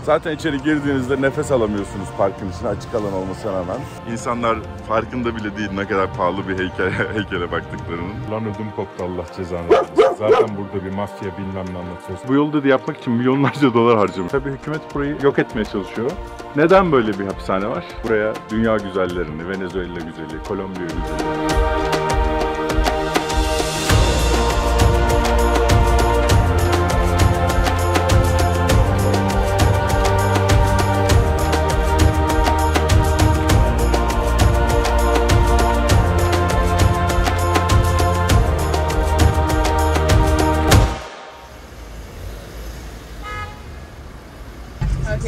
Zaten içeri girdiğinizde nefes alamıyorsunuz parkın içine, açık alan olmasına rağmen. İnsanlar farkında bile değil ne kadar pahalı bir heykele baktıklarının. Lan ödüm koptu, Allah cezanı vermesin. Zaten burada bir mafya bilmem ne anlatıyorsun. Bu yolu da yapmak için milyonlarca dolar harcamış. Tabii hükümet burayı yok etmeye çalışıyor. Neden böyle bir hapishane var? Buraya dünya güzellerini, Venezuela güzeli, Kolombiya güzeli.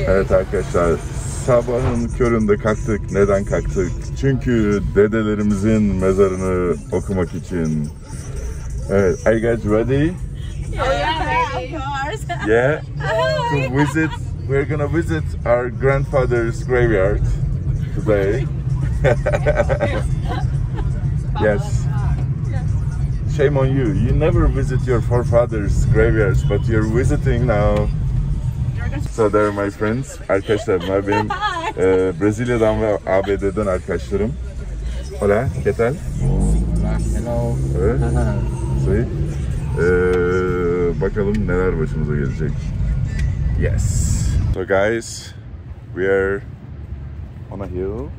Evet arkadaşlar, sabahın köründe kalktık. Neden kalktık? Çünkü dedelerimizin mezarını okumak için. Evet, are you guys ready? Oh yeah, of course. Yeah. To visit, we're gonna visit our grandfather's graveyard today. Yes. Shame on you. You never visit your forefathers' graveyards, but you're visiting now. So there my friends. Arkadaşlar bunlar benim Brezilya'dan ve ABD'den arkadaşlarım. Hola, ¿qué tal? Hello. Evet. Sí. Bakalım neler başımıza gelecek. Yes. So guys, we are on a hill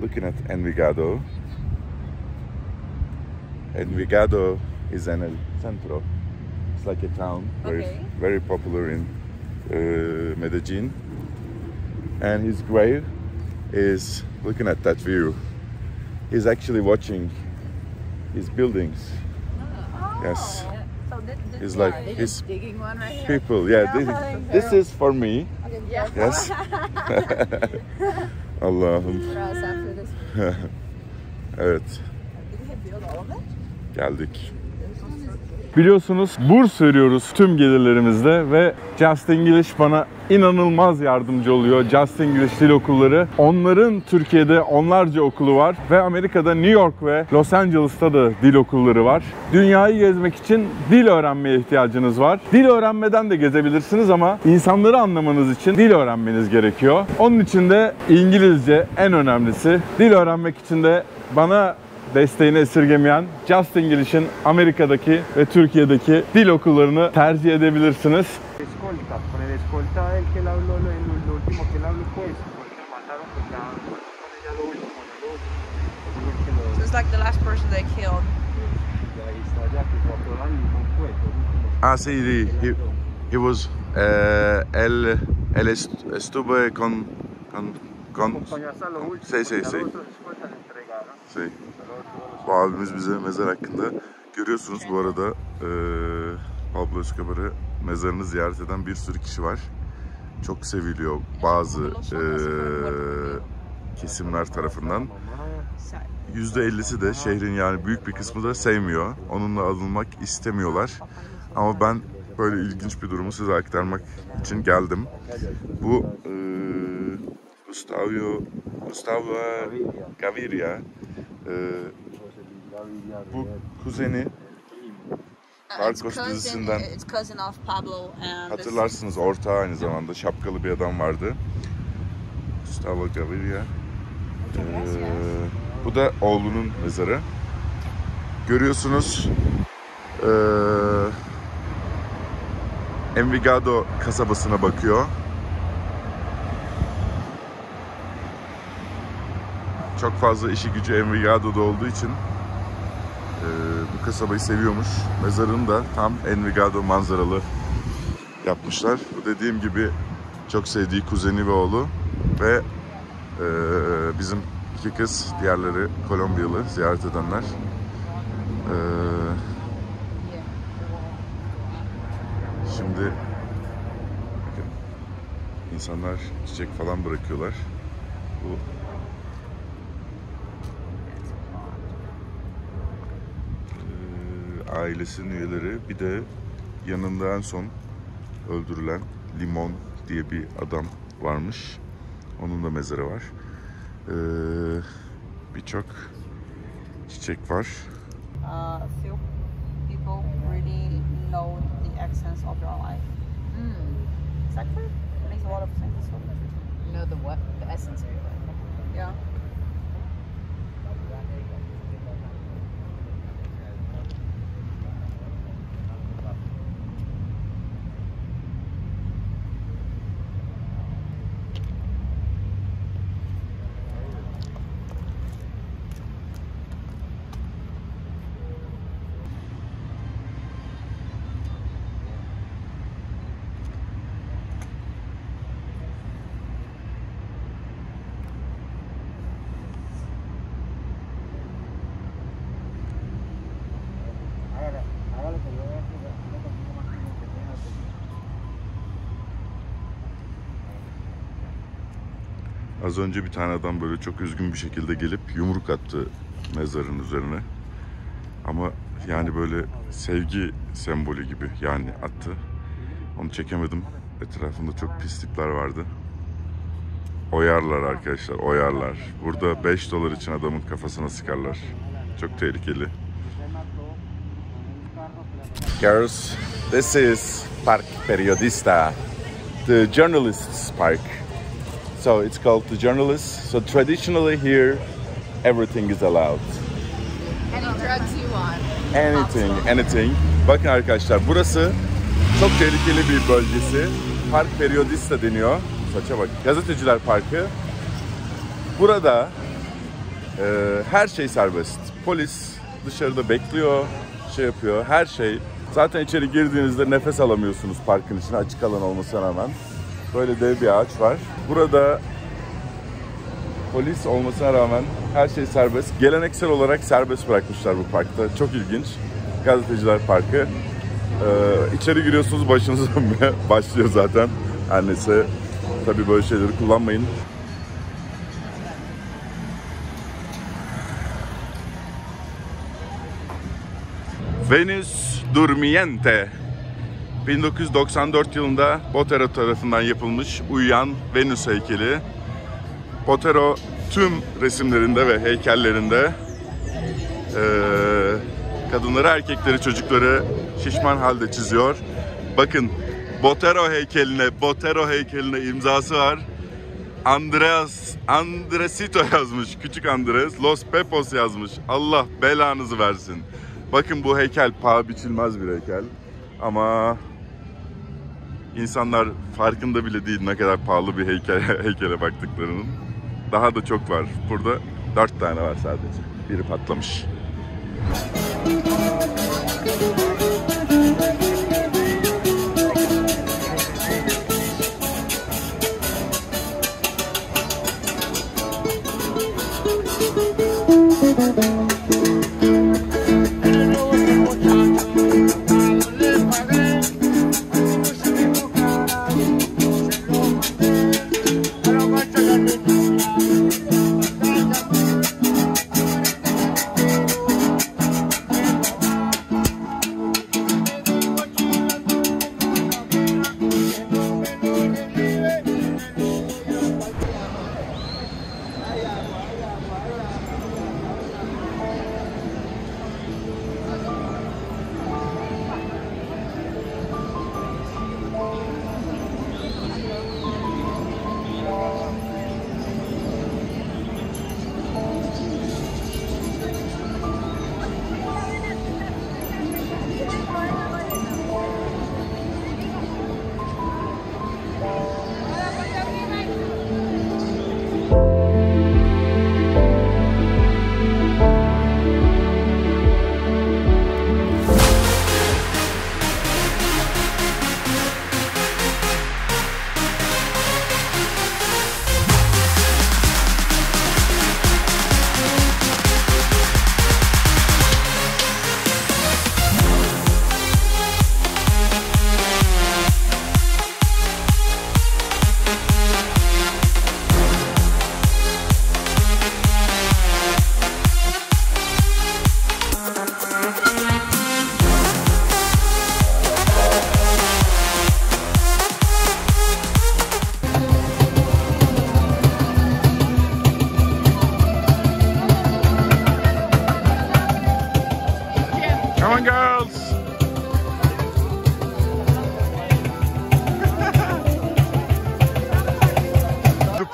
looking at Envigado. Envigado is in el centro. It's like a town, very popular in Medellin, and his grave is looking at that view. He's actually watching his buildings. Yes, So he's like his digging one right here. people. Yeah, this is for me. Yes. Allah'ım. Evet. Geldik. Biliyorsunuz burs veriyoruz tüm gelirlerimizle ve Just English bana inanılmaz yardımcı oluyor. Just English dil okulları. Onların Türkiye'de onlarca okulu var ve Amerika'da New York ve Los Angeles'ta da dil okulları var. Dünyayı gezmek için dil öğrenmeye ihtiyacınız var. Dil öğrenmeden de gezebilirsiniz ama insanları anlamanız için dil öğrenmeniz gerekiyor. Onun için de İngilizce en önemlisi. Dil öğrenmek için de bana desteğini esirgemeyen Just English'in Amerika'daki ve Türkiye'deki dil okullarını tercih edebilirsiniz. Escolta, con el escolta el que él habló, lo último que él habló pues, porque mataron pues ya lo último, So it's like the last person they killed. y ahí está ya que fue a probar ningún puesto. Ah, sí, he was él estuve con Acompañó hasta lo último. Sí, sí, ya sí. los otros escoltas le entregaron. Sí. Bu abimiz bize mezar hakkında görüyorsunuz bu arada Pablo Escobar'ı mezarını ziyaret eden bir sürü kişi var. Çok seviliyor bazı kesimler tarafından. %50'si de şehrin yani büyük bir kısmı da sevmiyor. Onunla anılmak istemiyorlar. Ama ben böyle ilginç bir durumu size aktarmak için geldim. Bu Gustavo Gaviria. Bu kuzeni Narcos dizisinden hatırlarsınız, ortağı aynı zamanda şapkalı bir adam vardı. Gustavo Gaviria. Bu da oğlunun mezarı. Görüyorsunuz Envigado kasabasına bakıyor. Çok fazla işi gücü Envigado'da olduğu için bu kasabayı seviyormuş. Mezarını da tam Envigado manzaralı yapmışlar. Bu dediğim gibi çok sevdiği kuzeni ve oğlu ve bizim iki kız, diğerleri Kolombiyalı ziyaret edenler. Şimdi bakın, insanlar çiçek falan bırakıyorlar. Bu ailesinin üyeleri, bir de yanında en son öldürülen Limon diye bir adam varmış. Onun da mezarı var. Birçok çiçek var. Few people really know the essence of your life. Exactly. a lot of things. You know the what? The essence of it. Yeah. Hágale que yo vea que no consigo más tiempo que tenga que... Az önce bir tane adam böyle çok üzgün bir şekilde gelip yumruk attı mezarın üzerine. Ama yani böyle sevgi sembolü gibi yani attı. Onu çekemedim. Etrafında çok pislikler vardı. Oyarlar arkadaşlar, oyarlar. Burada 5 dolar için adamın kafasına sıkarlar. Çok tehlikeli. Girls, this is Park Periodista, the journalists' park. So it's called the journalists. So traditionally here, everything is allowed. Any drugs you want. Anything. Bakın arkadaşlar, burası çok tehlikeli bir bölgesi. Park Periodista deniyor. Saça bak. Gazeteciler Parkı. Burada her şey serbest. Polis dışarıda bekliyor, şey yapıyor. Her şey. Zaten içeri girdiğinizde nefes alamıyorsunuz parkın içine, açık alan olmasına rağmen. Böyle dev bir ağaç var. Burada polis olmasına rağmen her şey serbest. Geleneksel olarak serbest bırakmışlar bu parkta. Çok ilginç. Gazeteciler Parkı. İçeri giriyorsunuz, başınız dönmeye başlıyor zaten. Her neyse, tabii böyle şeyleri kullanmayın. Venus Durmiente. 1994 yılında Botero tarafından yapılmış uyuyan Venüs heykeli. Botero tüm resimlerinde ve heykellerinde kadınları, erkekleri, çocukları şişman halde çiziyor. Bakın, Botero heykeline imzası var. Andresito yazmış, küçük Andres. Los Pepos yazmış. Allah belanızı versin. Bakın, bu heykel paha biçilmez bir heykel. Ama insanlar farkında bile değil ne kadar pahalı bir heykele baktıklarının. Daha da çok var. Burada 4 tane var sadece. Biri patlamış.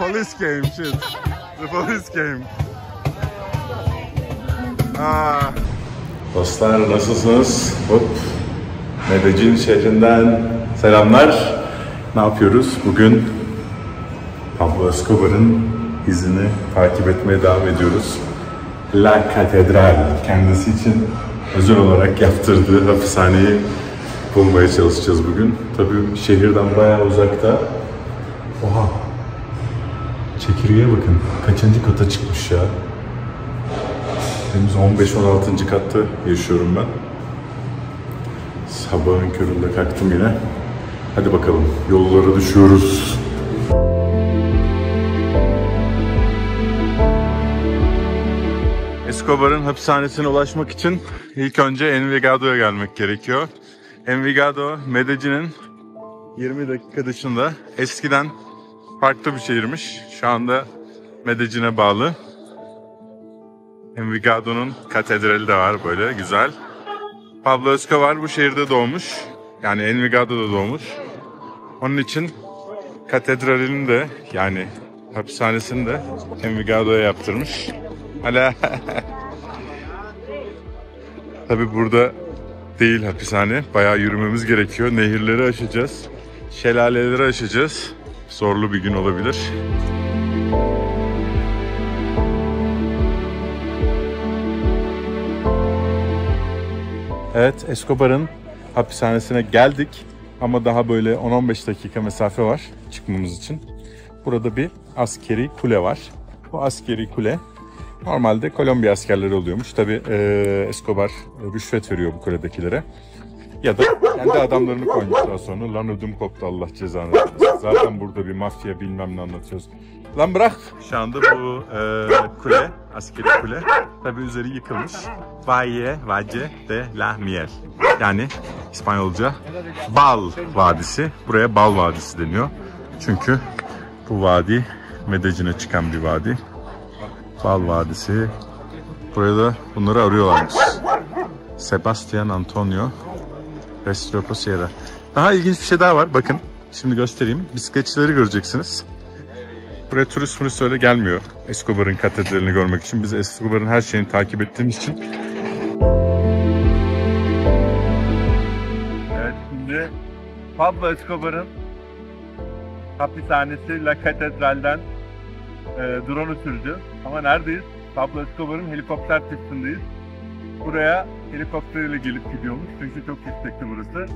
police came, shit. The police came. Dostlar nasılsınız? Hop. Medellin şehrinden selamlar. Ne yapıyoruz? Bugün Pablo Escobar'ın izini takip etmeye devam ediyoruz. La Catedral, kendisi için özel olarak yaptırdığı hapishaneyi bulmaya çalışacağız bugün. Tabii şehirden bayağı uzakta. Oha! Çekirgeye bakın. Kaçıncı kata çıkmış ya? Henüz 15-16. katta yaşıyorum ben. Sabahın köründe kalktım yine. Hadi bakalım, yollara düşüyoruz. Escobar'ın hapishanesine ulaşmak için ilk önce Envigado'ya gelmek gerekiyor. Envigado, Medellin'in 20 dakika dışında. Eskiden farklı bir şehirmiş. Şu anda Medellin'e bağlı. Envigado'nun katedrali de var, böyle güzel. Pablo Escobar bu şehirde doğmuş. Yani Envigado'da doğmuş. Onun için katedralini de, yani hapishanesini de Envigado'ya yaptırmış. Hala. Tabi burada değil hapishane. Bayağı yürümemiz gerekiyor. Nehirleri aşacağız. Şelaleleri aşacağız. Zorlu bir gün olabilir. Evet, Escobar'ın hapishanesine geldik. Ama daha böyle 10-15 dakika mesafe var çıkmamız için. Burada bir askeri kule var. Bu askeri kule normalde Kolombiya askerleri oluyormuş. Tabii Escobar rüşvet veriyor bu kuledekilere. Ya da kendi adamlarını koymuş daha sonra. Lan ödüm koptu, Allah cezanı versin. Zaten burada bir mafya bilmem ne anlatıyoruz. Lan bırak! Şu anda bu kule, askeri kule. Tabii üzeri yıkılmış. Valle de la Miel. Yani İspanyolca Bal Vadisi. Buraya Bal Vadisi deniyor. Çünkü bu vadi Medellin'e çıkan bir vadi. Bal Vadisi. Buraya da bunları arıyorlarmış. Sebastian Antonio Restrepo Sierra. Daha ilginç bir şey daha var. Bakın şimdi göstereyim. Bisikletçileri göreceksiniz. Buraya turist öyle gelmiyor. Escobar'ın katedralini görmek için. Biz Escobar'ın her şeyini takip ettiğimiz için. Evet, şimdi Pablo Escobar'ın hapishanesi La Catedral'den drone'u süreceğiz. Ama neredeyiz? Pablo Escobar'ın helikopter pistindeyiz. Buraya helikopteriyle gelip gidiyormuş. Çünkü çok yüksekti burası.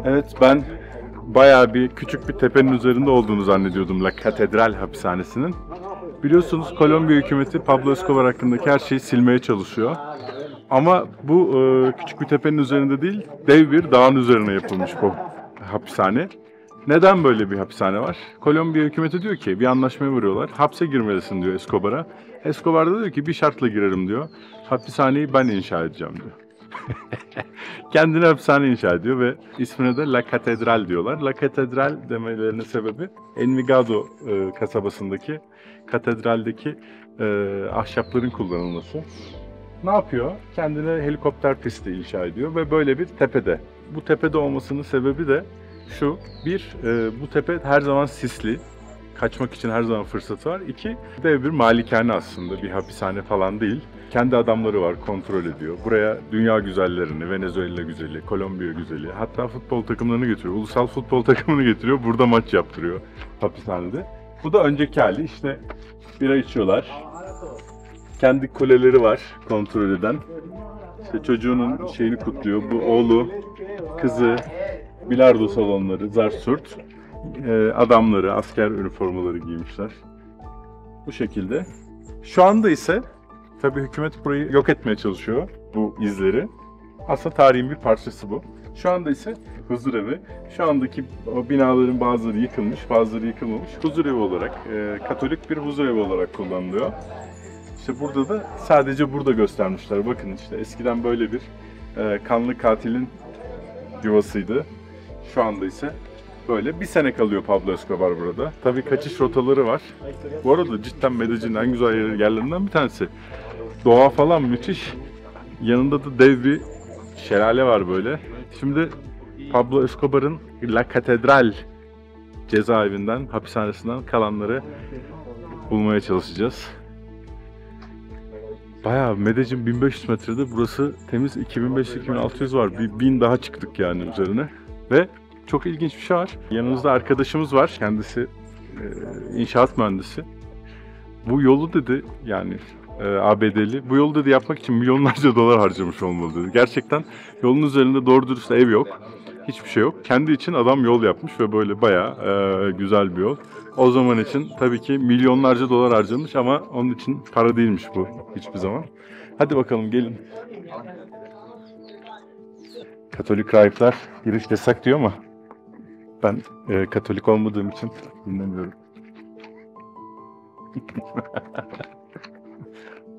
Evet, ben bayağı küçük bir tepenin üzerinde olduğunu zannediyordum La Catedral hapishanesinin. Biliyorsunuz Kolombiya hükümeti Pablo Escobar hakkındaki her şeyi silmeye çalışıyor. Ama bu küçük bir tepenin üzerinde değil, dev bir dağın üzerine yapılmış bu hapishane. Neden böyle bir hapishane var? Kolombiya hükümeti diyor ki, bir anlaşmaya varıyorlar. Hapse girmelisin diyor Escobar'a. Escobar da diyor ki bir şartla girerim diyor. Hapishaneyi ben inşa edeceğim diyor. Kendine hapishane inşa ediyor ve ismine de La Catedral diyorlar. La Catedral demelerinin sebebi Envigado kasabasındaki katedraldeki ahşapların kullanılması. Ne yapıyor? Kendine helikopter pisti inşa ediyor ve böyle bir tepede. Bu tepede olmasının sebebi de şu: bu tepe her zaman sisli. Kaçmak için her zaman fırsatı var. 2, dev bir malikane aslında, bir hapishane falan değil. Kendi adamları var, kontrol ediyor. Buraya dünya güzellerini, Venezuela güzeli, Kolombiya güzeli, hatta futbol takımlarını getiriyor. Ulusal futbol takımını getiriyor, burada maç yaptırıyor hapishanede. Bu da önceki hali. İşte bira içiyorlar. Kendi kuleleri var kontrol eden. İşte çocuğunun şeyini kutluyor. Bu oğlu, kızı, bilardo salonları, zarsurt. Adamları, asker üniformaları giymişler. Bu şekilde. Şu anda ise tabii hükümet burayı yok etmeye çalışıyor, bu izleri. Aslında tarihin bir parçası bu. Şu anda ise huzurevi. Şu andaki o binaların bazıları yıkılmış, bazıları yıkılmamış. Huzurevi olarak, Katolik bir huzurevi olarak kullanılıyor. İşte burada da sadece burada göstermişler. Bakın işte eskiden böyle bir kanlı katilin yuvasıydı. Şu anda ise Böyle bir sene kalıyor Pablo Escobar burada. Tabii kaçış rotaları var. Bu arada cidden Medellin'in en güzel yerlerinden bir tanesi. Doğa falan müthiş. Yanında da dev bir şelale var böyle. Şimdi Pablo Escobar'ın La Catedral cezaevinden, hapishanesinden kalanları bulmaya çalışacağız. Bayağı Medellin 1500 metrede, burası temiz 2500-2600 var. Bir 1000 daha çıktık yani üzerine. Ve çok ilginç bir şey var. Yanımızda arkadaşımız var. Kendisi inşaat mühendisi. Bu yolu dedi, yani ABD'li, bu yolu dedi yapmak için milyonlarca dolar harcamış olmalı dedi. Gerçekten yolun üzerinde doğru dürüst ev yok. Hiçbir şey yok. Kendi için adam yol yapmış ve böyle bayağı güzel bir yol. O zaman için tabii ki milyonlarca dolar harcamış ama onun için para değilmiş bu hiçbir zaman. Hadi bakalım gelin. Katolik rahipler giriş yasak diyor ama ben Katolik olmadığım için dinlemiyorum.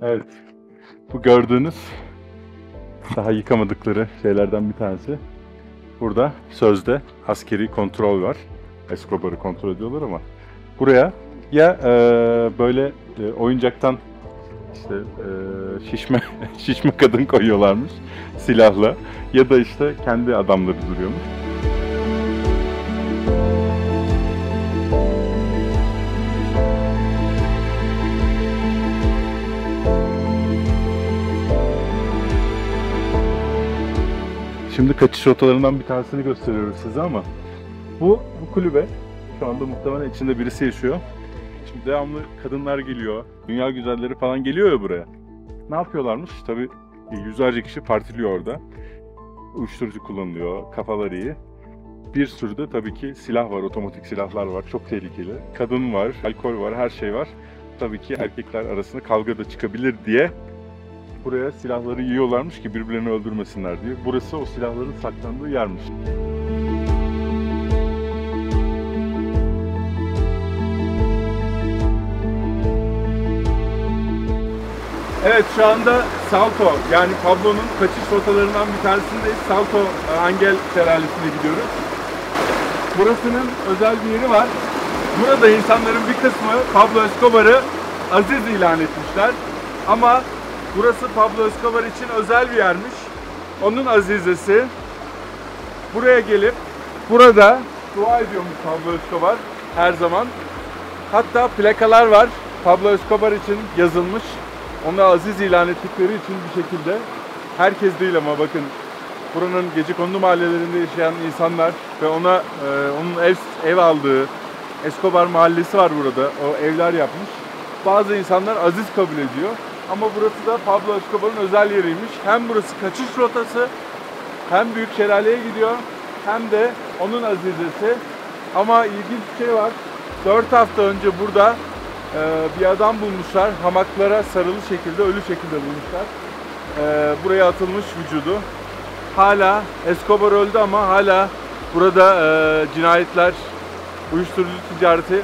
Evet. Bu gördüğünüz daha yıkamadıkları şeylerden bir tanesi. Burada sözde askeri kontrol var. Escobar'ı kontrol ediyorlar ama buraya ya böyle oyuncaktan işte şişme kadın koyuyorlarmış silahla, ya da işte kendi adamları duruyormuş. Şimdi kaçış rotalarından bir tanesini gösteriyoruz size ama bu kulübe şu anda muhtemelen içinde birisi yaşıyor. Şimdi devamlı kadınlar geliyor, dünya güzelleri falan geliyor ya buraya. Ne yapıyorlarmış? Tabii yüzlerce kişi partiliyor orada. Uyuşturucu kullanılıyor, kafaları iyi. Bir sürü de tabii ki silah var, otomatik silahlar var, çok tehlikeli. Kadın var, alkol var, her şey var. Tabii ki erkekler arasında kavga da çıkabilir diye buraya silahları yiyorlarmış ki birbirlerini öldürmesinler diye. Burası o silahların saklandığı yermiş. Evet, şu anda Salto, yani Pablo'nun kaçış rotalarından bir tanesindeyiz. Salto Angel Şelalesi'ne gidiyoruz. Burasının özel bir yeri var. Burada insanların bir kısmı Pablo Escobar'ı aziz ilan etmişler. Ama burası Pablo Escobar için özel bir yermiş. Onun azizesi buraya gelip burada dua ediyormuş Pablo Escobar her zaman. Hatta plakalar var Pablo Escobar için yazılmış. Onu aziz ilan ettikleri için bir şekilde. Herkes değil ama bakın, buranın gecekondu mahallelerinde yaşayan insanlar ve ona onun ev aldığı Escobar mahallesi var burada. O evler yapmış. Bazı insanlar aziz kabul ediyor. Ama burası da Pablo Escobar'ın özel yeriymiş. Hem burası kaçış rotası, hem Büyük Şelale'ye gidiyor, hem de onun azizesi. Ama ilginç bir şey var. 4 hafta önce burada bir adam bulmuşlar. Hamaklara sarılı şekilde, ölü şekilde bulmuşlar. Buraya atılmış vücudu. Hala Escobar öldü ama hala burada cinayetler, uyuşturucu ticareti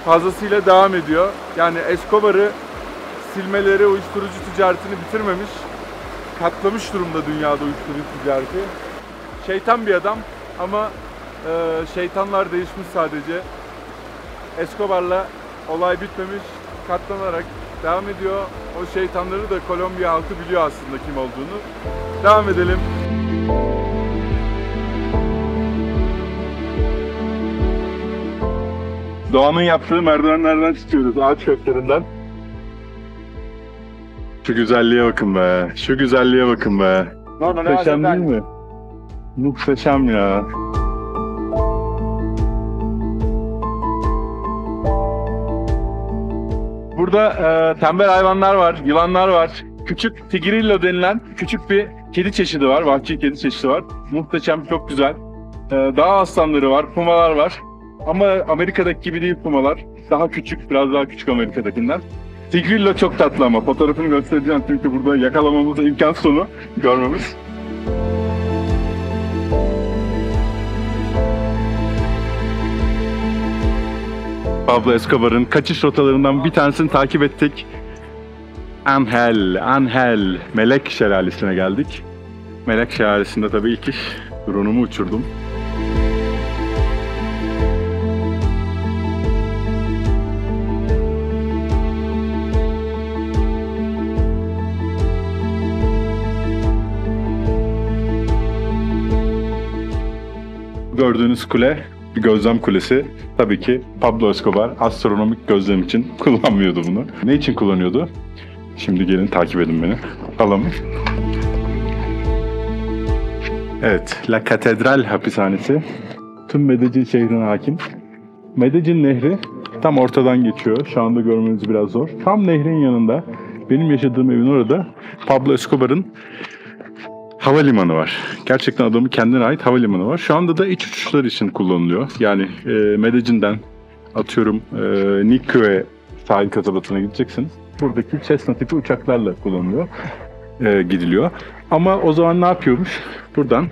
fazlasıyla devam ediyor. Yani Escobar'ı silmeleri, uyuşturucu ticaretini bitirmemiş. Katlamış durumda dünyada uyuşturucu ticareti. Şeytan bir adam ama şeytanlar değişmiş sadece. Escobar'la olay bitmemiş, katlanarak devam ediyor. O şeytanları da Kolombiya halkı biliyor aslında kim olduğunu. Devam edelim. Doğan'ın yaptığı merdivenlerden çıkıyoruz, ağaç köklerinden. Şu güzelliğe bakın be, şu güzelliğe bakın be. Muhteşem değil mi? Muhteşem ya. Burada tembel hayvanlar var, yılanlar var. Küçük tigrillo denilen küçük bir kedi çeşidi var, vahşi kedi çeşidi var. Muhteşem, çok güzel. Dağ aslanları var, pumalar var. Ama Amerika'daki gibi değil pumalar. Daha küçük, biraz daha küçük Amerika'dakinden. Tigrillo çok tatlı ama fotoğrafını göstereceğim çünkü burada yakalamamıza imkan sonu görmemiz. Pablo Escobar'ın kaçış rotalarından bir tanesini takip ettik. Angel, Melek Şelalesi'ne geldik. Melek Şelalesi'nde tabii ilk iş drone'umu uçurdum. gördüğünüz kule bir gözlem kulesi. Tabii ki Pablo Escobar astronomik gözlem için kullanmıyordu bunu. Ne için kullanıyordu? Şimdi gelin takip edin beni. Alalım. Evet, La Catedral hapishanesi. Tüm Medellin şehrine hakim. Medellin Nehri tam ortadan geçiyor. Şu anda görmeniz biraz zor. Tam nehrin yanında, benim yaşadığım evin orada Pablo Escobar'ın havalimanı var. Gerçekten adamın kendine ait havalimanı var. Şu anda da iç uçuşlar için kullanılıyor. Yani Medellin'den atıyorum Nicoya sahil kasabasına gideceksin. Buradaki Cessna tipi uçaklarla kullanılıyor. Gidiliyor. Ama o zaman ne yapıyormuş? Buradan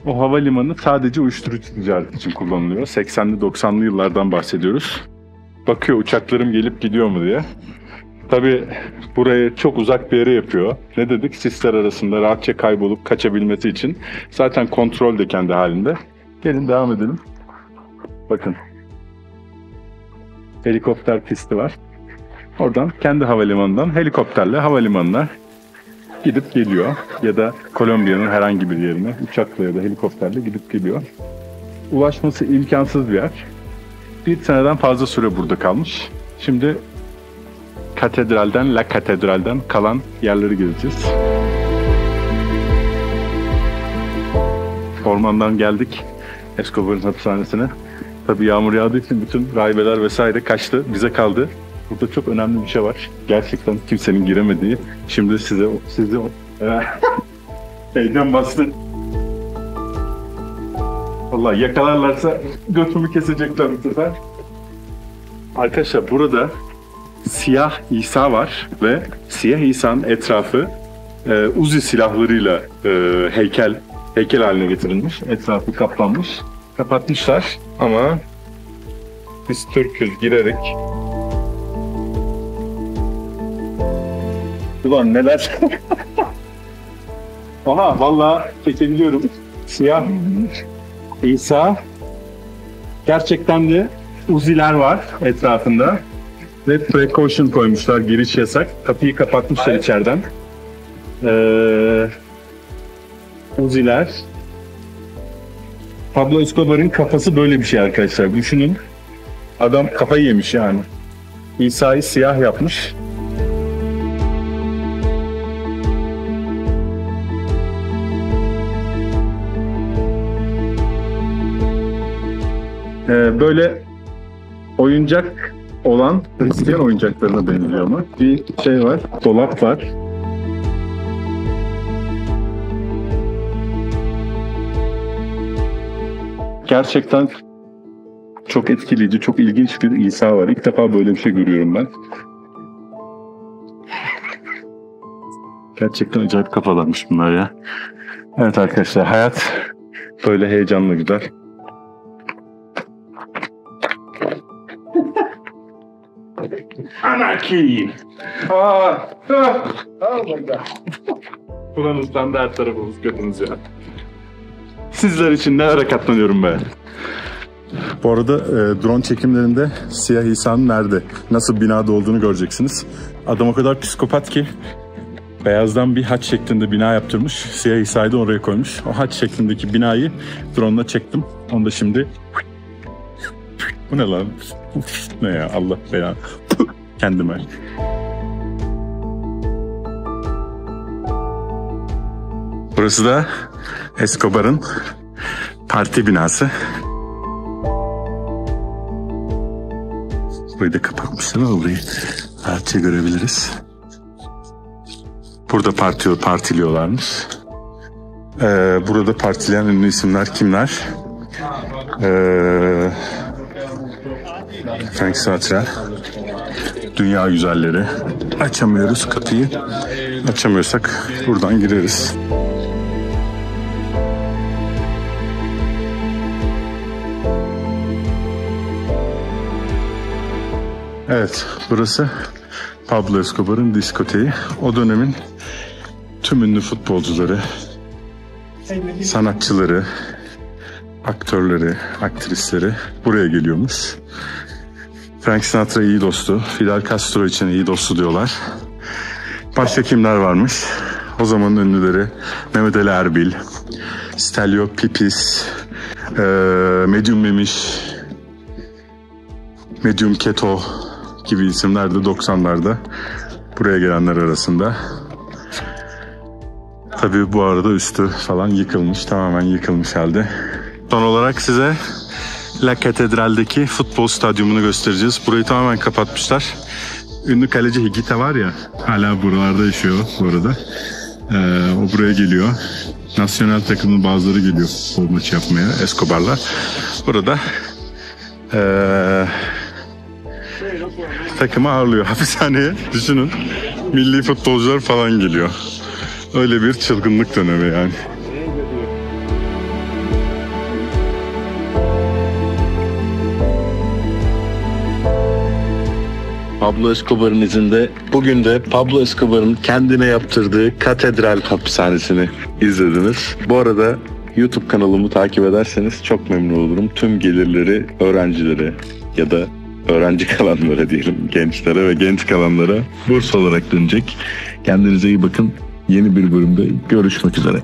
o havalimanı sadece uyuşturucu ticareti için kullanılıyor. 80'li 90'lı yıllardan bahsediyoruz. Bakıyor uçaklarım gelip gidiyor mu diye. Tabii burayı çok uzak bir yere yapıyor. Ne dedik? Sisler arasında rahatça kaybolup kaçabilmesi için. Zaten kontrol de kendi halinde. Gelin devam edelim. Bakın. Helikopter pisti var. Oradan kendi havalimanından helikopterle havalimanına gidip geliyor. Ya da Kolombiya'nın herhangi bir yerine uçakla ya da helikopterle gidip geliyor. Ulaşması imkansız bir yer. Bir seneden fazla süre burada kalmış. Şimdi La Catedral'den kalan yerleri gezeceğiz. Ormandan geldik Escobar'ın hapishanesine. Tabii yağmur yağdığı için bütün rahibeler vesaire kaçtı. Bize kaldı. Burada çok önemli bir şey var. Gerçekten kimsenin giremediği. Şimdi sizi heyecan bastı. Vallahi yakalarlarsa götümü kesecekler bu sefer. Arkadaşlar burada Siyah İsa var ve Siyah İsa'nın etrafı Uzi silahlarıyla heykel haline getirilmiş. Etrafı kaplanmış. Kapatmışlar ama biz Türk'üz girerek. Ulan neler? Aha vallahi çekebiliyorum. Siyah İsa. Gerçekten de Uzi'ler var etrafında. Ve precaution koymuşlar, giriş yasak. Kapıyı kapatmışlar içeriden. Uzi'ler. Pablo Escobar'ın kafası böyle bir şey arkadaşlar. Düşünün. Adam kafayı yemiş yani. İsa'yı siyah yapmış. Böyle oyuncak olan Hristiyan oyuncaklarına benziyor ama bir şey var, dolap var. Gerçekten çok etkileyici, çok ilginç bir İsa var. İlk defa böyle bir şey görüyorum ben. Gerçekten acayip kafalarmış bunlar ya. Evet arkadaşlar, hayat böyle heyecanlı gider. Anarchy! Oh my god! Buranın standart tarafımız götünüz ya. Sizler için nelere katlanıyorum be. Bu arada drone çekimlerinde Siyah İsa'nın nerede, nasıl binada olduğunu göreceksiniz. Adam o kadar psikopat ki beyazdan bir haç şeklinde bina yaptırmış. Siyah İsa'yı da oraya koymuş. O haç şeklindeki binayı drone'la çektim. Onu da şimdi... Bu ne lan? Ne ya, Allah belanı. Kendime. Burası da Escobar'ın parti binası. Burayı da kapatmışlar ama burayı rahatça görebiliriz. Burada partiliyorlarmış. Burada partileyen ünlü isimler kimler? Frank Sinatra, dünya güzelleri. Açamıyoruz kapıyı. Açamıyorsak buradan gireriz. Evet, burası Pablo Escobar'ın diskoteği. O dönemin tüm ünlü futbolcuları, sanatçıları, aktörleri, aktrisleri buraya geliyormuş. Frank Sinatra iyi dostu, Fidel Castro için iyi dostu diyorlar. Başka kimler varmış? O zamanın ünlüleri Mehmet Ali Erbil, Stelio Pipis, Medium Memiş, Medium Keto gibi isimler de 90'larda buraya gelenler arasında. Tabii bu arada üstü falan yıkılmış, tamamen yıkılmış halde. Son olarak size La Catedral'deki futbol stadyumunu göstereceğiz. Burayı tamamen kapatmışlar. Ünlü kaleci Higuita var ya, hala buralarda yaşıyor bu arada. O buraya geliyor. Nasyonel takımın bazıları geliyor futbol maçı yapmaya, Escobar'la. Burada takımı ağırlıyor. Hapishaneye düşünün, milli futbolcular falan geliyor. Öyle bir çılgınlık dönemi yani. Pablo Escobar'ın izinde bugün de Pablo Escobar'ın kendine yaptırdığı katedral hapishanesini izlediniz. Bu arada YouTube kanalımı takip ederseniz çok memnun olurum. Tüm gelirleri öğrencilere ya da öğrenci kalanlara diyelim, gençlere ve genç kalanlara burs olarak dönecek. Kendinize iyi bakın. Yeni bir bölümde görüşmek üzere.